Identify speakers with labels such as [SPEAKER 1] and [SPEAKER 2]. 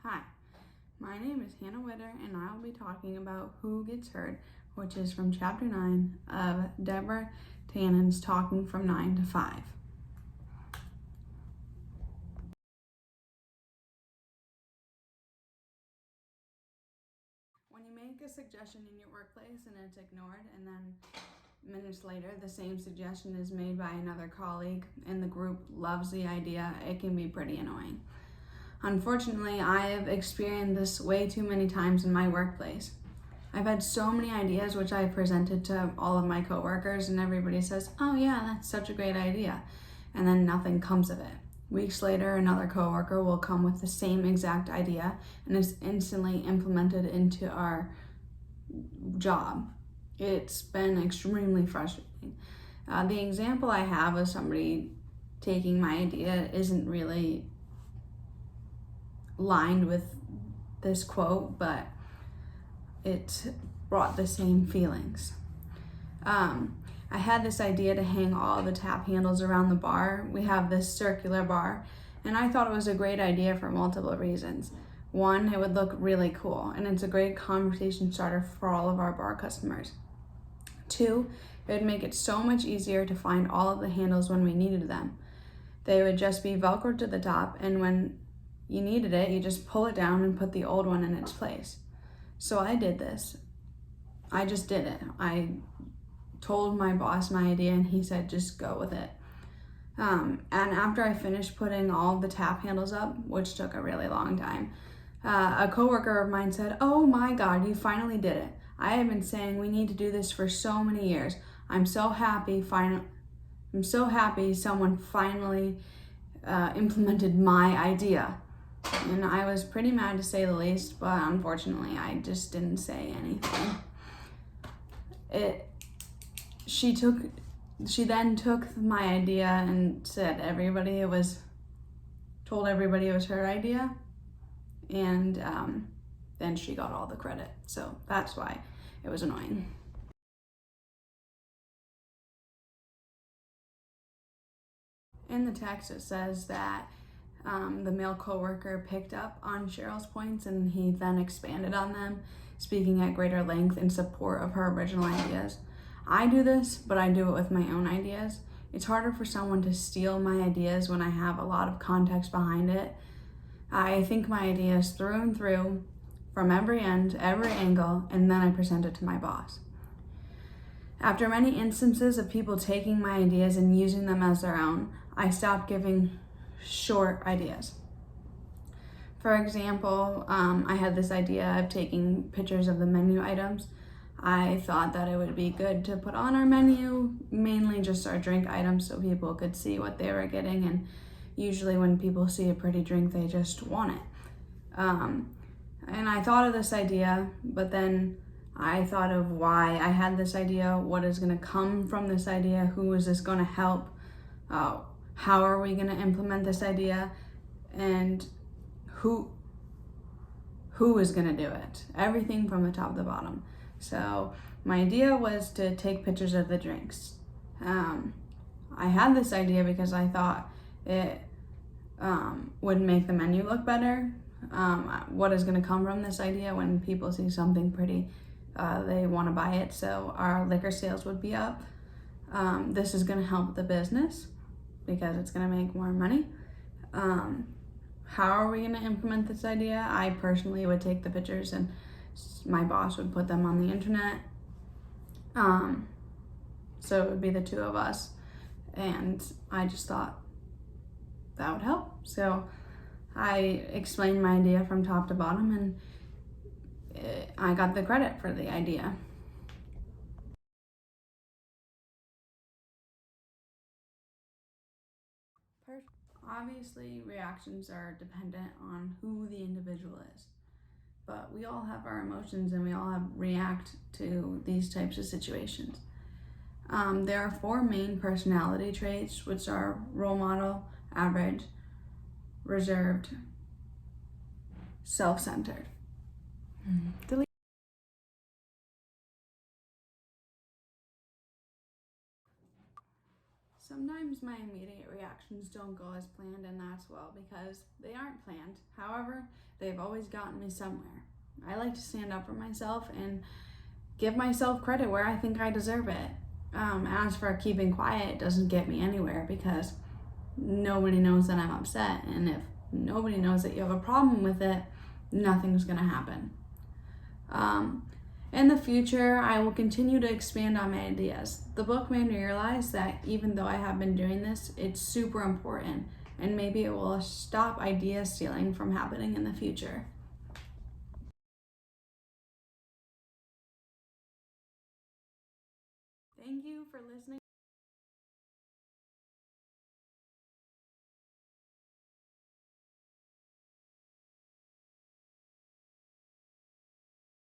[SPEAKER 1] Hi, my name is Hannah Witter, and I'll be talking about Who Gets Heard, which is from Chapter 9 of Deborah Tannen's Talking from 9 to 5. When you make a suggestion in your workplace and it's ignored, and then minutes later the same suggestion is made by another colleague and the group loves the idea, it can be pretty annoying. Unfortunately, I have experienced this way too many times in my workplace. I've had so many ideas which I presented to all of my coworkers, and everybody says, "Oh yeah, that's such a great idea," and then nothing comes of it. Weeks later, another coworker will come with the same exact idea and is instantly implemented into our job. It's been extremely frustrating. The example I have of somebody taking my idea isn't really lined with this quote, but it brought the same feelings. I had this idea to hang all the tap handles around the bar. We have this circular bar, and I thought it was a great idea for multiple reasons. One, it would look really cool, and it's a great conversation starter for all of our bar customers. Two, it would make it so much easier to find all of the handles when we needed them. They would just be Velcroed to the top, and when you needed it, you just pull it down and put the old one in its place. So I did this. I just did it. I told my boss my idea, and he said, just go with it. And after I finished putting all the tap handles up, which took a really long time, a coworker of mine said, "Oh my God, you finally did it. I have been saying we need to do this for so many years. I'm so happy someone finally implemented my idea." And I was pretty mad, to say the least, but unfortunately I just didn't say anything. She then took my idea and told everybody it was her idea, and then she got all the credit. So that's why it was annoying. In the text, it says that the male coworker picked up on Cheryl's points, and he then expanded on them, speaking at greater length in support of her original ideas. I do this, but I do it with my own ideas. It's harder for someone to steal my ideas when I have a lot of context behind it. I think my ideas through and through, from every end, every angle, and then I present it to my boss. After many instances of people taking my ideas and using them as their own, I stopped giving short ideas. For example, I had this idea of taking pictures of the menu items. I thought that it would be good to put on our menu, mainly just our drink items, so people could see what they were getting, and usually when people see a pretty drink, they just want it. And I thought of this idea, but then I thought of why I had this idea, what is going to come from this idea, who is this going to help, how are we going to implement this idea, and who is going to do it. Everything from the top to the bottom. So my idea was to take pictures of the drinks. I had this idea because I thought it would make the menu look better. What is going to come from this idea? When people see something pretty, they want to buy it, so our liquor sales would be up. This is going to help the business because it's going to make more money. How are we going to implement this idea? I personally would take the pictures and my boss would put them on the internet. So it would be the two of us, and I just thought that would help. So I explained my idea from top to bottom, and I got the credit for the idea. Obviously, reactions are dependent on who the individual is, but we all have our emotions and we all react to these types of situations. There are 4 main personality traits, which are role model, average, reserved, self-centered. Delete. Sometimes sometimes my immediate reactions don't go as planned, and that's well because they aren't planned. However, they've always gotten me somewhere. I like to stand up for myself and give myself credit where I think I deserve it. As for keeping quiet, it doesn't get me anywhere because nobody knows that I'm upset, and if nobody knows that you have a problem with it, nothing's gonna happen. In the future, I will continue to expand on my ideas. The book made me realize that even though I have been doing this, it's super important, and maybe it will stop idea stealing from happening in the future. Thank you for listening.